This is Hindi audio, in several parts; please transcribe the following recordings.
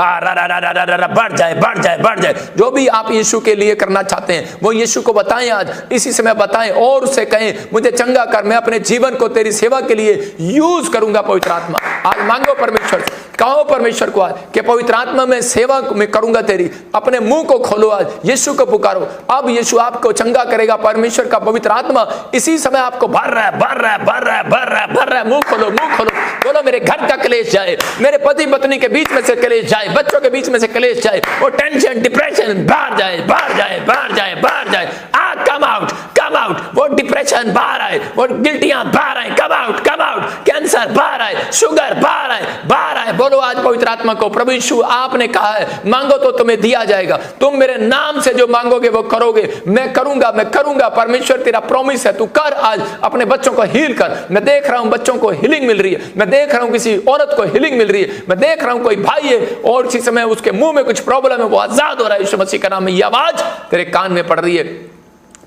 बढ़ जाए बढ़ जाए बढ़ जाए। जो भी आप यीशु के लिए करना चाहते हैं वो यीशु को बताएं, आज इसी समय बताएं और उससे कहें मुझे चंगा कर, मैं अपने जीवन को तेरी सेवा के लिए यूज करूंगा। पवित्र आत्मा आज मांगो परमेश्वर से, कहो परमेश्वर को आज कि पवित्र आत्मा में सेवा में करूंगा तेरी। अपने मुंह को खोलो, आज यीशु को पुकारो। अब यीशु आपको चंगा करेगा। परमेश्वर का पवित्र आत्मा इसी समय आपको भर रहा है, भर रहा है, भर रहा है, भर रहा है, भर रहा है। मुंह खोलो, मुंह खोलो, बोलो मेरे घर का कलेश जाए, मेरे पति पत्नी के बीच में से कलेश जाए, बच्चों के बीच में से कलेश जाए, वो टेंशन डिप्रेशन बाहर जाए, बाहर जाए, बाहर जाए, बाहर जाए। Come out, come out. वो डिप्रेशन बाहर आए, वो गिल्टियां बाहर आए, come out, come out. Cancer बाहर आए, शुगर बाहर आए, बाहर आए। बोलो आज पवित्र आत्मा को, प्रभु यीशु आपने कहा है मांगो तो तुम्हें दिया जाएगा, तुम मेरे नाम से जो मांगोगे वो करोगे। मैं करूंगा, मैं करूंगा। परमेश्वर तेरा प्रॉमिस है, तू कर। आज अपने बच्चों को हील कर। मैं देख रहा हूं बच्चों को हीलिंग मिल रही है, मैं देख रहा हूं किसी औरत को हीलिंग मिल रही है, मैं देख रहा हूं कोई भाई है और इसी समय उसके मुंह में कुछ प्रॉब्लम है, वो आजाद हो रहा है। यीशु मसीह का नाम में ये आवाज तेरे कान में पड़ रही है,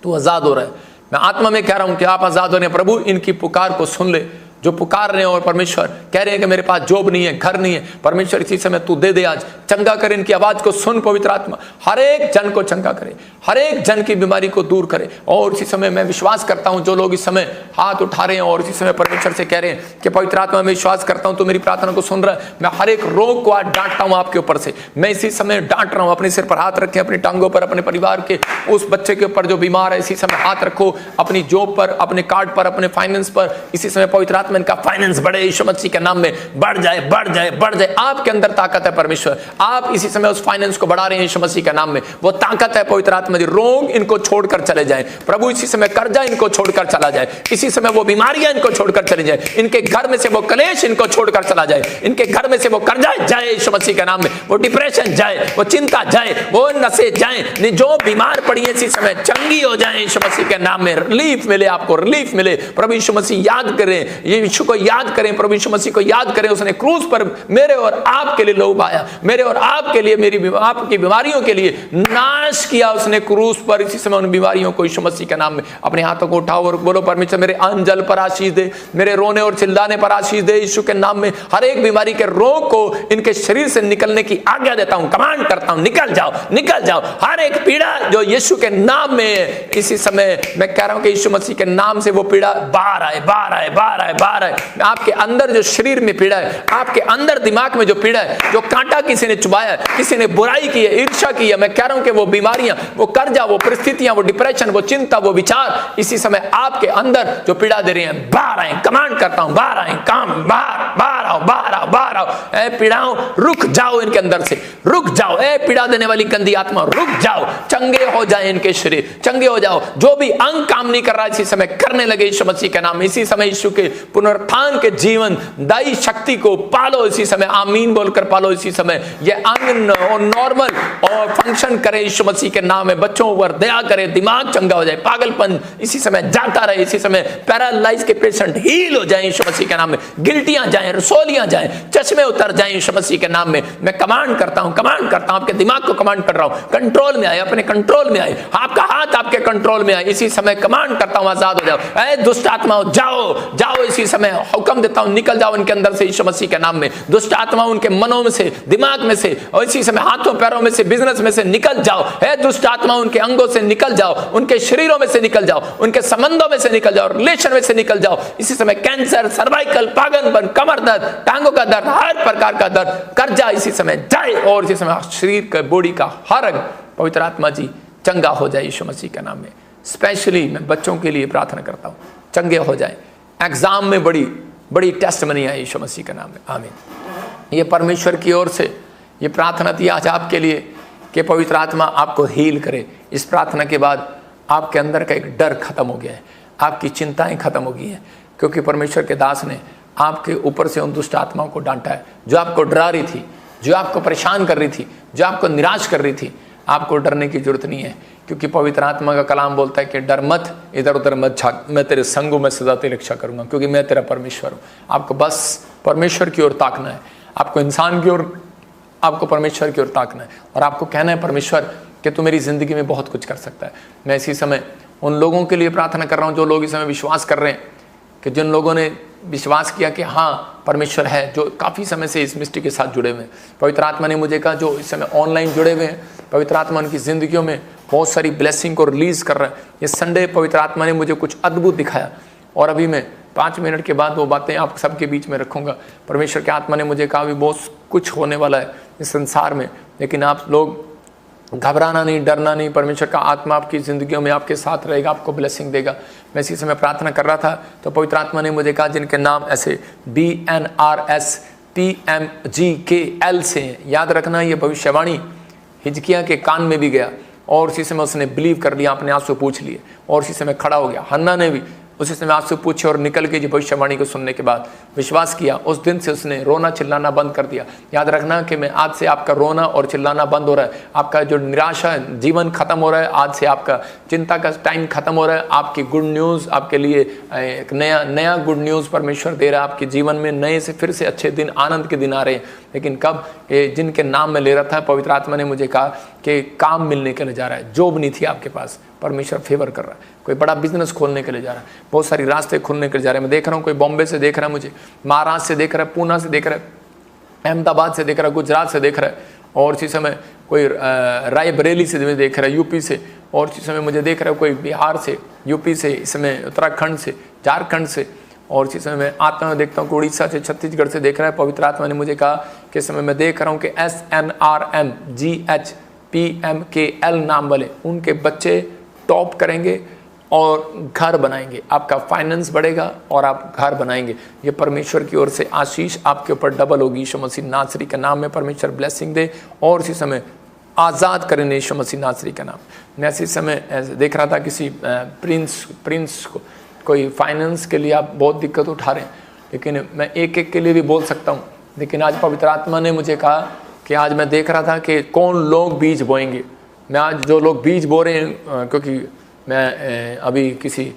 तू आजाद हो रहा है। मैं आत्मा में कह रहा हूं कि आप आजाद हो रहे हैं। प्रभु इनकी पुकार को सुन ले जो पुकार रहे हैं, और परमेश्वर कह रहे हैं कि मेरे पास जॉब नहीं है, घर नहीं है। परमेश्वर इसी समय तू दे दे, आज चंगा कर। इनकी आवाज को सुन पवित्र आत्मा, हर एक जन को चंगा करे, हर एक जन की बीमारी को दूर करे। और इसी समय मैं विश्वास करता हूं जो लोग इस समय हाथ उठा रहे हैं और इसी समय परमेश्वर से कह रहे हैं कि पवित्र आत्मा मैं विश्वास करता हूं तो मेरी प्रार्थना को सुन रहा है। मैं हर एक रोग को आज डांटता हूं आपके ऊपर से, मैं इसी समय डांट रहा हूं। अपने सिर पर हाथ रखें, अपनी टांगों पर, अपने परिवार के उस बच्चे के ऊपर जो बीमार है इसी समय हाथ रखो, अपनी जॉब पर, अपने कार्ड पर, अपने फाइनेंस पर। इसी समय पवित्र आत्मा इनका फाइनेंस बढ़े यीशु मसीह के नाम में, बढ़ जाए, बढ़ जाए, बढ़ जाए। आपके अंदर ताकत है परमेश्वर, आप इसी समय उस फाइनेंस को बढ़ा रहे हैं यीशु मसीह के नाम में। वो ताकत है पवित्र आत्मा दी। रोग इनको छोड़कर चले जाए प्रभु, इसी समय कर्जा इनको छोड़कर चला जाए, इसी समय वो बीमारियां इनको छोड़कर चली जाए, इनके घर में से वो कलेश इनको छोड़कर चला जाए, इनके घर में से वो कर्जा जाए यीशु मसीह के नाम में, वो डिप्रेशन जाए, वो चिंता जाए, वो नशे जाए। जो बीमार पड़ी है इसी समय चंगी हो जाए यीशु मसीह के नाम में। रिलीफ मिले, आपको रिलीफ मिले। प्रभु यीशु मसीह याद करें, यीशु को याद करें, प्रभु यीशु मसीह को याद करें। उसने क्रूस पर मेरे और आपके लिए लहू बहाया, मेरे और आपके लिए, मेरी आपकी बीमारियों के लिए नाश किया उसने क्रूस पर। इसी समय उन बीमारियों को यीशु मसीह के नाम में अपने हाथों को उठाओ और बोलो परमेश्वर मेरे अन्न जल पर आशीष दे, मेरे रोने और चिल्लाने पर आशीष दे यीशु के नाम में। हर एक बीमारी के रोग को इनके शरीर से निकलने की आज्ञा देता हूं, कमांड करता हूं, निकल जाओ, निकल जाओ। हर एक पीड़ा जो यीशु के नाम में है इसी समय मैं कह रहा हूं कि यीशु मसीह के नाम से वो पीड़ा बाहर आए, बाहर आए, बाहर आए, बाहर आए। आपके अंदर जो शरीर में पीड़ा है, आपके अंदर दिमाग में जो पीड़ा है, जो कांटा किसी ने चुभाया, किसी ने बुराई की है, ईर्ष्या की है, मैं कह रहा हूं कि वो बीमारियां, वो कर्जा, वो परिस्थितियां, वो डिप्रेशन, वो चिंता, वो विचार इसी समय आपके अंदर जो पीड़ा दे रही हैं बाहर आए। कमांड करता हूं बाहर आए, काम बाहर, बाहर आओ, बाहर आओ, बाहर आओ। ए पीड़ाओं रुक जाओ, इनके अंदर से रुक जाओ। ए पीड़ा देने वाली गंदी आत्मा रुक जाओ, चंगे हो जाए इनके शरीर, चंगे हो जाओ। जो भी अंग काम नहीं कर रहा इसी समय करने लगे यीशु मसीह के नाम में। इसी समय यीशु के पुनरुत्थान के जीवन दाई शक्ति को पालो इसी समय, आमीन बोलकर पालो इसी समय। ये अंग और नॉर्मल और फंक्शन करे यीशु मसीह के नाम में। बच्चों पर दया करे, दिमाग चंगा हो जाए, पागलपन इसी समय जाता रहे, इसी समय पैरालाइज के पेशेंट हील हो जाए यीशु मसीह के नाम में। गिल्टियां जाए, रसोलियां जाए, चश्मे उतर जाए यीशु मसीह के नाम में। मैं कमांड करता हूं, कमांड करता हूं, आपके दिमाग को कमांड कर रहा हूं, कंट्रोल में आए, अपने कंट्रोल में आए। आपका हाथ आपके कंट्रोल में आए इसी समय। कमांड करता हूं आजाद हो जाओ। ऐ दुष्ट आत्माओं जाओ, जाओ इसी समय। हुक्म देता हूं निकल जाओ इनके अंदर से यीशु मसीह के नाम में। दुष्ट आत्मा उनके मनों में से, दिमाग में से और इसी समय हाथों पैरों में से, बिजनेस में से निकल जाओ। है दुष्ट आत्मा उनके अंगों से निकल जाओ, उनके शरीरों में से निकल जाओ, उनके संबंधों में से निकल जाओ, रिलेशन में से निकल जाओ इसी समय। कैंसर, सर्वाइकल, पागलपन, कमर दर्द, टांगों का दर्द, हर प्रकार का दर्द कर्जा इसी समय जाए और इसी समय शरीर का, बॉडी का हर अंग पवित्र आत्मा जी चंगा हो जाए यीशु मसीह के नाम में। स्पेशली मैं बच्चों के लिए प्रार्थना करता हूं, चंगे हो जाए। एग्जाम में बड़ी बड़ी टेस्ट बनी है यीशु मसीह के नाम में, आमीन। ये परमेश्वर की ओर से ये प्रार्थना थी आज आपके लिए कि पवित्र आत्मा आपको हील करे। इस प्रार्थना के बाद आपके अंदर का एक डर खत्म हो गया है, आपकी चिंताएं खत्म हो गई हैं, क्योंकि परमेश्वर के दास ने आपके ऊपर से उन दुष्ट आत्माओं को डांटा है जो आपको डरा रही थी, जो आपको परेशान कर रही थी, जो आपको निराश कर रही थी। आपको डरने की जरूरत नहीं है, क्योंकि पवित्र आत्मा का कलाम बोलता है कि डर मत, इधर उधर मत झाँक, मैं तेरे संगों में सदा तेरी रक्षा करूंगा, क्योंकि मैं तेरा परमेश्वर हूँ। आपको बस परमेश्वर की ओर ताकना है, आपको इंसान की ओर, आपको परमेश्वर की ओर ताकना है और आपको कहना है परमेश्वर कि तू मेरी जिंदगी में बहुत कुछ कर सकता है। मैं इसी समय उन लोगों के लिए प्रार्थना कर रहा हूँ जो लोग इस समय विश्वास कर रहे हैं कि जिन लोगों ने विश्वास किया कि हाँ परमेश्वर है, जो काफ़ी समय से इस मिस्ट्री के साथ जुड़े हुए हैं, पवित्र आत्मा ने मुझे कहा जो इस समय ऑनलाइन जुड़े हुए हैं, पवित्र आत्मा उनकी ज़िंदगियों में बहुत सारी ब्लेसिंग को रिलीज़ कर रहा है। ये संडे पवित्र आत्मा ने मुझे कुछ अद्भुत दिखाया और अभी मैं 5 मिनट के बाद वो बातें आप सबके बीच में रखूँगा। परमेश्वर के आत्मा ने मुझे कहा अभी बहुत कुछ होने वाला है इस संसार में, लेकिन आप लोग घबराना नहीं, डरना नहीं। परमेश्वर का आत्मा आपकी ज़िंदगियों में आपके साथ रहेगा, आपको ब्लेसिंग देगा। मैं इसी समय प्रार्थना कर रहा था तो पवित्र आत्मा ने मुझे कहा जिनके नाम ऐसे BNRSPMGKL से हैं, याद रखना ये भविष्यवाणी हिजकिया के कान में भी गया और उसी समय उसने बिलीव कर लिया, अपने आंसू पूछ लिए और उसी समय खड़ा हो गया। हन्ना ने भी उसी समय आंसू पूछे और निकल के जो भविष्यवाणी को सुनने के बाद विश्वास किया, उस दिन से उसने रोना चिल्लाना बंद कर दिया। याद रखना कि मैं आज से आपका रोना और चिल्लाना बंद हो रहा है, आपका जो निराशा है जीवन खत्म हो रहा है, आज से आपका चिंता का टाइम खत्म हो रहा है। आपकी गुड न्यूज़ आपके लिए एक नया गुड न्यूज़ परमेश्वर दे रहा है। आपके जीवन में नए से फिर से अच्छे दिन, आनंद के दिन आ रहे हैं। लेकिन कब जिनके नाम में ले रहा था, पवित्र आत्मा ने मुझे कहा कि काम मिलने के लिए जा रहा है। जॉब नहीं थी आपके पास, परमेश्वर फेवर कर रहा है। कोई बड़ा बिजनेस खोलने के लिए जा रहा है, बहुत सारी रास्ते खोलने के लिए जा रहे हैं। मैं देख रहा हूँ कोई बॉम्बे से देख रहा है मुझे, महाराष्ट्र से देख रहा है, पूना से देख रहा है, अहमदाबाद से देख रहा है, गुजरात से देख रहा है और इसी समय कोई रायबरेली से देख रहा है, यूपी से, और इसी समय मुझे देख रहा है कोई बिहार से, यूपी से, इस समय उत्तराखंड से, झारखंड से, और इसी समय मैं आत्मा में देखता हूँ कि उड़ीसा से, छत्तीसगढ़ से देख रहा है। पवित्र आत्मा ने मुझे कहा कि इस समय मैं देख रहा हूँ कि SNRMGHPMKL नाम वाले उनके बच्चे टॉप करेंगे और घर बनाएंगे। आपका फाइनेंस बढ़ेगा और आप घर बनाएंगे। ये परमेश्वर की ओर से आशीष आपके ऊपर डबल होगी। यीशु मसीह नासरी के नाम में परमेश्वर ब्लेसिंग दे और इसी समय आज़ाद करें यीशु मसीह नासरी का नाम। मैं इसी समय देख रहा था किसी प्रिंस को, कोई फाइनेंस के लिए आप बहुत दिक्कत उठा रहे हैं, लेकिन मैं एक के लिए भी बोल सकता हूँ। लेकिन आज पवित्र आत्मा ने मुझे कहा कि आज मैं देख रहा था कि कौन लोग बीज बोएंगे। मैं आज जो लोग बीज बो रहे हैं, क्योंकि मैं अभी किसी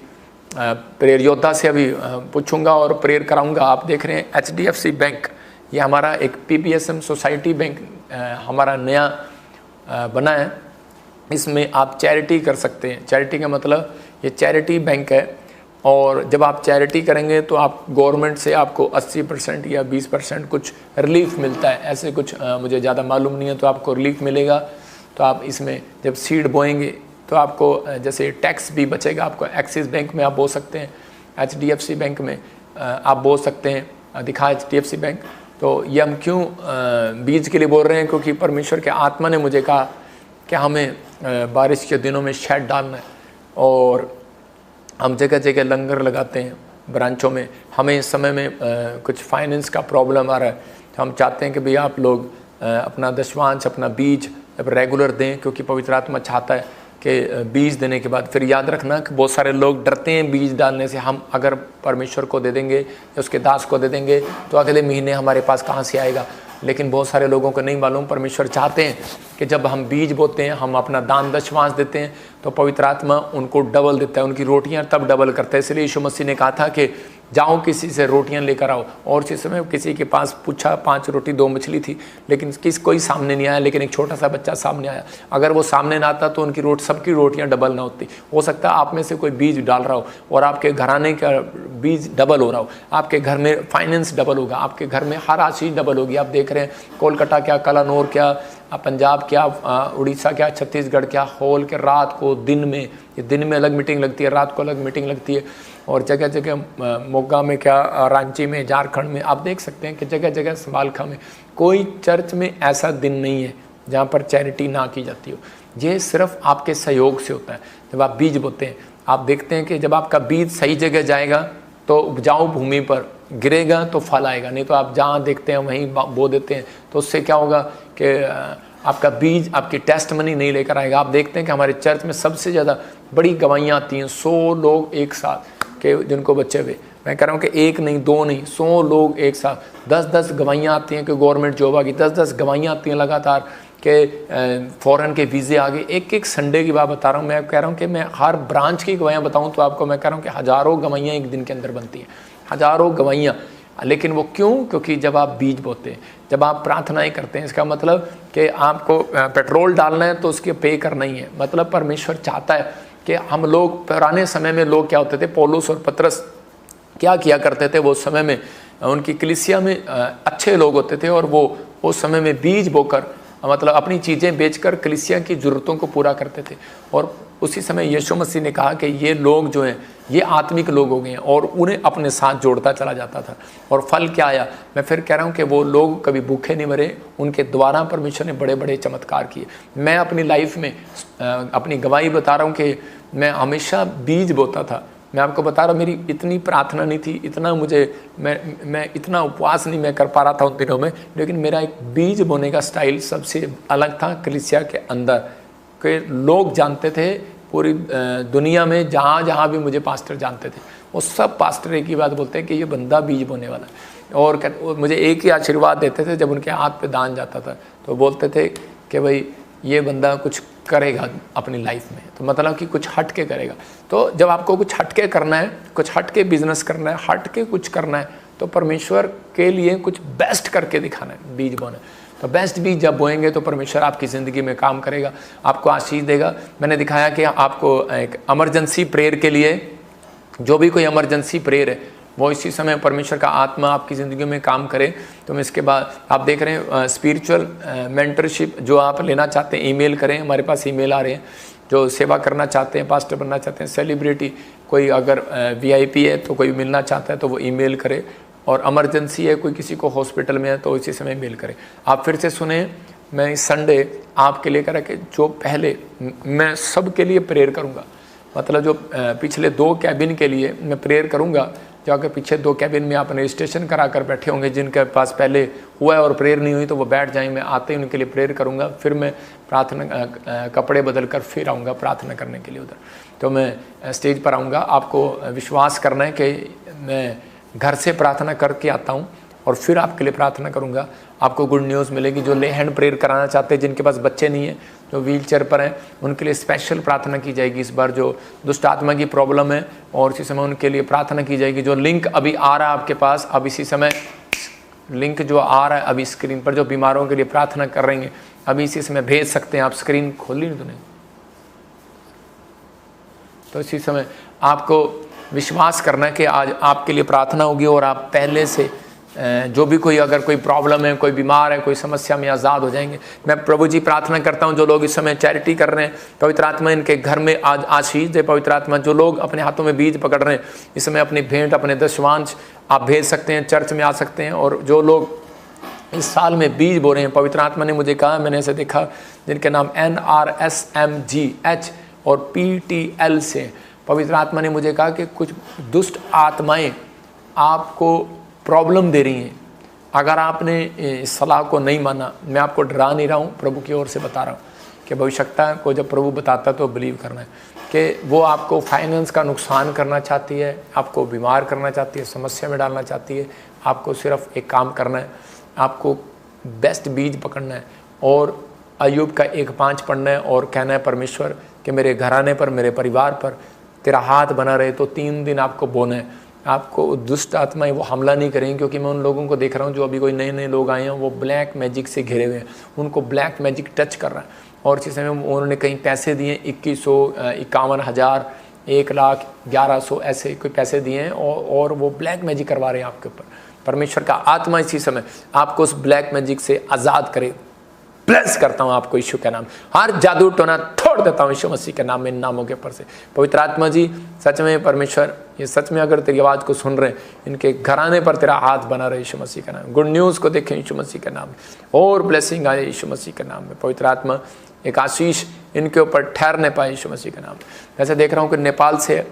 प्रेयर योद्धा से अभी पूछूंगा और प्रेयर कराऊंगा। आप देख रहे हैं HDFC बैंक, ये हमारा एक PPSM सोसाइटी बैंक हमारा नया बना है। इसमें आप चैरिटी कर सकते हैं। चैरिटी का मतलब ये चैरिटी बैंक है और जब आप चैरिटी करेंगे तो आप गवर्नमेंट से आपको 80% या 20% कुछ रिलीफ मिलता है। ऐसे कुछ मुझे ज़्यादा मालूम नहीं है, तो आपको रिलीफ मिलेगा। तो आप इसमें जब सीड बोएंगे तो आपको जैसे टैक्स भी बचेगा। आपको एक्सिस बैंक में आप बो सकते हैं, HDFC बैंक में आप बो सकते हैं, दिखा HDFC बैंक। तो ये हम क्यों बीज के लिए बोल रहे हैं, क्योंकि परमेश्वर के आत्मा ने मुझे कहा कि हमें बारिश के दिनों में शेड डालना है और हम जगह जगह लंगर लगाते हैं ब्रांचों में। हमें इस समय में कुछ फाइनेंस का प्रॉब्लम आ रहा है, तो हम चाहते हैं कि भाई आप लोग अपना दशवांश, अपना बीज रेगुलर दें, क्योंकि पवित्र आत्मा चाहता है कि बीज देने के बाद फिर याद रखना कि बहुत सारे लोग डरते हैं बीज डालने से। हम अगर परमेश्वर को दे देंगे या उसके दास को दे देंगे तो अगले महीने हमारे पास कहाँ से आएगा। लेकिन बहुत सारे लोगों को नहीं मालूम, परमेश्वर चाहते हैं कि जब हम बीज बोते हैं, हम अपना दान दशवांश देते हैं, तो पवित्र आत्मा उनको डबल देता है, उनकी रोटियां तब डबल करता है। इसलिए यीशु मसीह ने कहा था कि जाओ किसी से रोटियां लेकर आओ। और इस समय किसी के पास पूछा, 5 रोटी 2 मछली थी, लेकिन कोई सामने नहीं आया, लेकिन एक छोटा सा बच्चा सामने आया। अगर वो सामने ना आता तो उनकी सबकी रोटियां डबल ना होती। हो सकता है आप में से कोई बीज डाल रहा हो और आपके घराने का बीज डबल हो रहा हो, आपके घर में फाइनेंस डबल होगा, आपके घर में हर आशीष डबल होगी। आप देख रहे हैं कोलकाता क्या, कलानौर क्या, पंजाब क्या, उड़ीसा क्या, छत्तीसगढ़ क्या, होल के रात को दिन में, ये दिन में अलग मीटिंग लगती है, रात को अलग मीटिंग लगती है, और जगह जगह मोगा में क्या, रांची में, झारखंड में आप देख सकते हैं कि जगह जगह समालखा में कोई चर्च में ऐसा दिन नहीं है जहाँ पर चैरिटी ना की जाती हो। ये सिर्फ आपके सहयोग से होता है। जब आप बीज बोते हैं, आप देखते हैं कि जब आपका बीज सही जगह जाएगा तो उपजाऊ भूमि पर गिरेगा तो फल आएगा, नहीं तो आप जहाँ देखते हैं वहीं बो देते हैं, तो उससे क्या होगा कि आपका बीज आपकी टेस्टमनी नहीं लेकर आएगा। आप देखते हैं कि हमारे चर्च में सबसे ज़्यादा बड़ी गवाहियाँ आती हैं, 100 लोग एक साथ के जिनको बच्चे हुए, मैं कह रहा हूँ कि 1 नहीं 2 नहीं 100 लोग एक साथ, 10-10 गवाहियाँ आती हैं कि गवर्नमेंट जॉब आ गई, 10-10 गवाहियाँ आती हैं लगातार कि फ़ॉरेन के वीज़े आ गए। एक संडे की बात बता रहा हूँ। मैं कह रहा हूँ कि मैं हर ब्रांच की गवाहियाँ बताऊँ तो आपको मैं कह रहा हूँ कि हज़ारों गवाहियाँ एक दिन के अंदर बनती हैं, हज़ारों गवाहियाँ। लेकिन वो क्यों? क्योंकि जब आप बीज बोते हैं, जब आप प्रार्थनाएं करते हैं, इसका मतलब कि आपको पेट्रोल डालना है तो उसके पे करना ही है। मतलब परमेश्वर चाहता है कि हम लोग, पुराने समय में लोग क्या होते थे, पौलुस और पतरस क्या किया करते थे वो समय में, उनकी कलीसिया में अच्छे लोग होते थे और वो उस समय में बीज बोकर मतलब अपनी चीज़ें बेचकर कलीसिया की ज़रूरतों को पूरा करते थे। और उसी समय यीशु मसीह ने कहा कि ये लोग जो हैं ये आत्मिक लोग हो गए हैं, और उन्हें अपने साथ जोड़ता चला जाता था। और फल क्या आया? मैं फिर कह रहा हूँ कि वो लोग कभी भूखे नहीं मरे, उनके द्वारा परमेश्वर ने बड़े बड़े चमत्कार किए। मैं अपनी लाइफ में अपनी गवाही बता रहा हूँ कि मैं हमेशा बीज बोता था। मैं आपको बता रहा हूँ, मेरी इतनी प्रार्थना नहीं थी, इतना मैं इतना उपवास नहीं मैं कर पा रहा था उन दिनों में, लेकिन मेरा एक बीज बोने का स्टाइल सबसे अलग था कलीसिया के अंदर के लोग जानते थे। पूरी दुनिया में जहाँ जहाँ भी मुझे पास्टर जानते थे, वो सब पास्टर एक ही बात बोलते हैं कि ये बंदा बीज बोने वाला है। और मुझे एक ही आशीर्वाद देते थे जब उनके हाथ पे दान जाता था, तो बोलते थे कि भाई ये बंदा कुछ करेगा अपनी लाइफ में, तो मतलब कि कुछ हट के करेगा। तो जब आपको कुछ हट के करना है, कुछ हट के बिजनेस करना है, हट के कुछ करना है, तो परमेश्वर के लिए कुछ बेस्ट करके दिखाना है, बीज बोना। तो बेस्ट बीज जब बोएंगे तो परमेश्वर आपकी ज़िंदगी में काम करेगा, आपको आशीष देगा। मैंने दिखाया कि आपको एक इमरजेंसी प्रेयर के लिए, जो भी कोई इमरजेंसी प्रेयर है वो इसी समय परमेश्वर का आत्मा आपकी ज़िंदगी में काम करे। तो मैं इसके बाद आप देख रहे हैं स्पिरिचुअल मेंटरशिप जो आप लेना चाहते हैं, ईमेल करें, हमारे पास ईमेल आ रहे हैं। जो सेवा करना चाहते हैं, पास्टर बनना चाहते हैं, सेलिब्रिटी कोई अगर VIP है तो कोई मिलना चाहता है तो वो ईमेल करे, और इमरजेंसी है कोई किसी को हॉस्पिटल में है तो इसी समय मेल करें। आप फिर से सुने, मैं इस संडे आपके लिए करा कि जो पहले मैं सब के लिए प्रेयर करूँगा, मतलब जो पिछले 2 कैबिन के लिए मैं प्रेयर करूँगा। जो अगर पीछे 2 कैबिन में आपने रजिस्ट्रेशन करा कर बैठे होंगे, जिनके पास पहले हुआ है और प्रेयर नहीं हुई तो वो बैठ जाएं, मैं आते ही उनके लिए प्रेयर करूँगा। फिर मैं प्रार्थना कपड़े बदल कर फिर आऊँगा प्रार्थना करने के लिए उधर। तो मैं स्टेज पर आऊँगा, आपको विश्वास करना है कि मैं घर से प्रार्थना करके आता हूँ और फिर आपके लिए प्रार्थना करूँगा। आपको गुड न्यूज़ मिलेगी। जो ले हैंड प्रेयर कराना चाहते हैं, जिनके पास बच्चे नहीं हैं, जो व्हील चेयर पर हैं, उनके लिए स्पेशल प्रार्थना की जाएगी इस बार। जो दुष्ट आत्मा की प्रॉब्लम है और इसी समय उनके लिए प्रार्थना की जाएगी। जो लिंक अभी आ रहा है आपके पास, अब इसी समय लिंक जो आ रहा है अभी स्क्रीन पर, जो बीमारों के लिए प्रार्थना कर रहे हैं, अभी इसी समय भेज सकते हैं आप। स्क्रीन खोली नहीं तो नहीं, तो इसी समय आपको विश्वास करना है कि आज आपके लिए प्रार्थना होगी और आप पहले से जो भी कोई अगर कोई प्रॉब्लम है, कोई बीमार है, कोई समस्या में आज़ाद हो जाएंगे। मैं प्रभु जी प्रार्थना करता हूं, जो लोग इस समय चैरिटी कर रहे हैं, पवित्र आत्मा इनके घर में आज आशीष दे। पवित्र आत्मा, जो लोग अपने हाथों में बीज पकड़ रहे हैं, इस समय अपनी भेंट, अपने दशवांश आप भेज सकते हैं, चर्च में आ सकते हैं। और जो लोग इस साल में बीज बो रहे हैं, पवित्र आत्मा ने मुझे कहा, मैंने ऐसे देखा जिनके नाम NRSMGH और PTL से, पवित्र आत्मा ने मुझे कहा कि कुछ दुष्ट आत्माएं आपको प्रॉब्लम दे रही हैं। अगर आपने इस सलाह को नहीं माना, मैं आपको डरा नहीं रहा हूँ, प्रभु की ओर से बता रहा हूँ कि भविष्यता को जब प्रभु बताता तो बिलीव करना है कि वो आपको फाइनेंस का नुकसान करना चाहती है, आपको बीमार करना चाहती है, समस्या में डालना चाहती है। आपको सिर्फ एक काम करना है, आपको बेस्ट बीज पकड़ना है और अय्यूब का 1:5 पढ़ना है और कहना है परमेश्वर कि मेरे घराने पर, मेरे परिवार पर तेरा हाथ बना रहे। तो 3 दिन आपको बोना है। आपको दुष्ट आत्माएं वो हमला नहीं करेंगे, क्योंकि मैं उन लोगों को देख रहा हूँ जो अभी कोई नए नए लोग आए हैं, वो ब्लैक मैजिक से घिरे हुए हैं, उनको ब्लैक मैजिक टच कर रहा है। और इसी समय उन्होंने कहीं पैसे दिए, 2100, 51,000, 1,11,000 ऐसे कोई पैसे दिए हैं और वो ब्लैक मैजिक करवा रहे हैं आपके ऊपर। परमेश्वर का आत्मा इसी समय आपको उस ब्लैक मैजिक से आज़ाद करे। ब्लेस करता हूं आपको यीशु के नाम, हर जादू टोना छोड़ देता हूं यीशु मसीह के नाम में, इन नामों के ऊपर से। पवित्र आत्मा जी, सच में परमेश्वर, ये सच में अगर तेरी आवाज़ को सुन रहे हैं, इनके घराने पर तेरा हाथ बना रहे यीशु मसीह का नाम। गुड न्यूज़ को देखें यीशु मसीह के नाम में, और ब्लेसिंग आए यीशु मसीह के नाम में। पवित्र आत्मा एक आशीष इनके ऊपर ठहरने पाए यीशु मसीह के नाम में। वैसे देख रहा हूँ कि नेपाल से,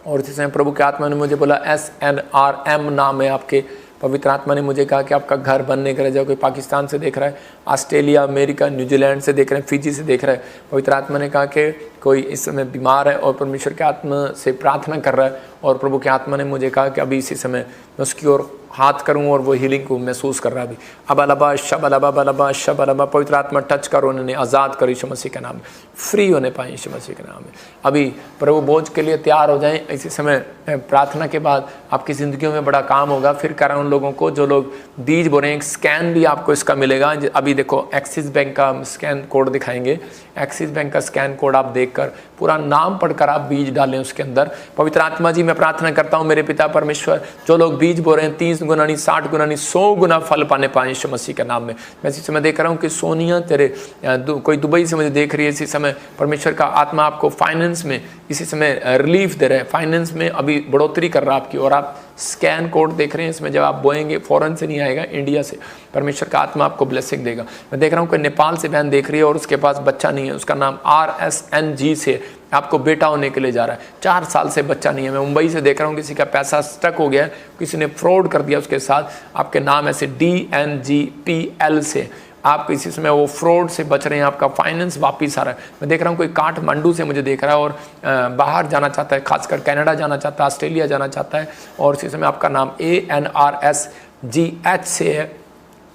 और इसी समय प्रभु के आत्मा ने मुझे बोला SNRM नाम है आपके। पवित्र आत्मा ने मुझे कहा कि आपका घर बनने के लिए, कोई पाकिस्तान से देख रहा है, ऑस्ट्रेलिया, अमेरिका, न्यूजीलैंड से देख रहे हैं, फिजी से देख रहा है। पवित्र आत्मा ने कहा कि कोई इस समय बीमार है और परमेश्वर के आत्मा से प्रार्थना कर रहा है, और प्रभु के आत्मा ने मुझे कहा कि अभी इसी समय मैं उसकी ओर हाथ करूं और वो हीलिंग को महसूस कर रहा भी। अब अलाबा शब अलाबा बलाबा शब अलाबा, पवित्र आत्मा टच करो, उन्हें आज़ाद करो यीशु मसीह के नाम में, फ्री होने पाए यीशु मसीह के नाम में। अभी प्रभु बोझ के लिए तैयार हो जाएं। इसी समय प्रार्थना के बाद आपकी ज़िंदगियों में बड़ा काम होगा। फिर कर रहा हूँ उन लोगों को जो लोग बीज बो रहे हैं, स्कैन भी आपको इसका मिलेगा। अभी देखो एक्सिस बैंक का स्कैन कोड दिखाएंगे, एक्सिस बैंक का स्कैन कोड आप देखकर पूरा नाम पढ़कर आप बीज डालें उसके अंदर। पवित्र आत्मा जी मैं प्रार्थना करता हूँ मेरे पिता परमेश्वर, जो लोग बीज बो रहे हैं 30 गुना नहीं 60 गुना नहीं 100 गुना फल पाने पाए यीशु मसीह के नाम में। मैं इसी समय देख रहा हूँ कि सोनिया तेरे कोई दुबई से मुझे देख रही है इसी समय, परमेश्वर का आत्मा आपको फाइनेंस में इसी समय रिलीफ दे रहे हैं, फाइनेंस में अभी बढ़ोतरी कर रहा है आपकी। और आप स्कैन कोड देख रहे हैं, इसमें जब आप बोएंगे फॉरेन से नहीं आएगा, इंडिया से परमेश्वर का आत्मा आपको ब्लेसिंग देगा। मैं देख रहा हूँ कोई नेपाल से बहन देख रही है और उसके पास बच्चा नहीं है, उसका नाम RSNG से आपको बेटा होने के लिए जा रहा है, 4 साल से बच्चा नहीं है। मैं मुंबई से देख रहा हूँ किसी का पैसा स्टक हो गया है, किसी ने फ्रॉड कर दिया उसके साथ, आपके नाम ऐसे DNGPL से आप इसी समय वो फ्रॉड से बच रहे हैं, आपका फाइनेंस वापस आ रहा है। मैं देख रहा हूँ कोई काठमांडू से मुझे देख रहा है और बाहर जाना चाहता है, खासकर कनाडा जाना चाहता है, ऑस्ट्रेलिया जाना चाहता है, और इसी समय आपका नाम ANRSGH से है।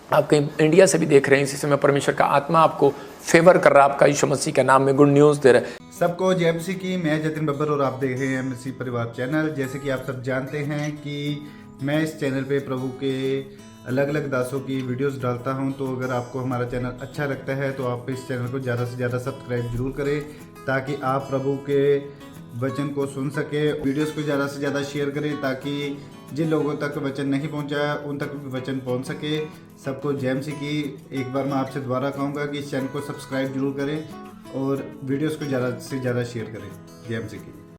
आप कहीं इंडिया से भी देख रहे हैं, इसी समय परमेश्वर का आत्मा आपको फेवर कर रहा है, आपका यीशु मसीह के नाम में गुड न्यूज़ दे रहा है। सबको जय मसीह की। मैं जतिन बब्बर और आप देख रहे हैं मसीह परिवार चैनल। जैसे कि आप सब जानते हैं कि मैं इस चैनल पे प्रभु के अलग अलग दासों की वीडियोस डालता हूं, तो अगर आपको हमारा चैनल अच्छा लगता है तो आप इस चैनल को ज़्यादा से ज़्यादा सब्सक्राइब जरूर करें, ताकि आप प्रभु के वचन को सुन सके। वीडियोस को ज़्यादा से ज़्यादा शेयर करें, ताकि जिन लोगों तक वचन नहीं पहुंचा उन तक भी वचन पहुंच सके। सबको जय मसीह की। एक बार मैं आपसे दोबारा कहूँगा कि इस चैनल को सब्सक्राइब जरूर करें और वीडियोस को ज़्यादा से ज़्यादा शेयर करें। जय मसीह की।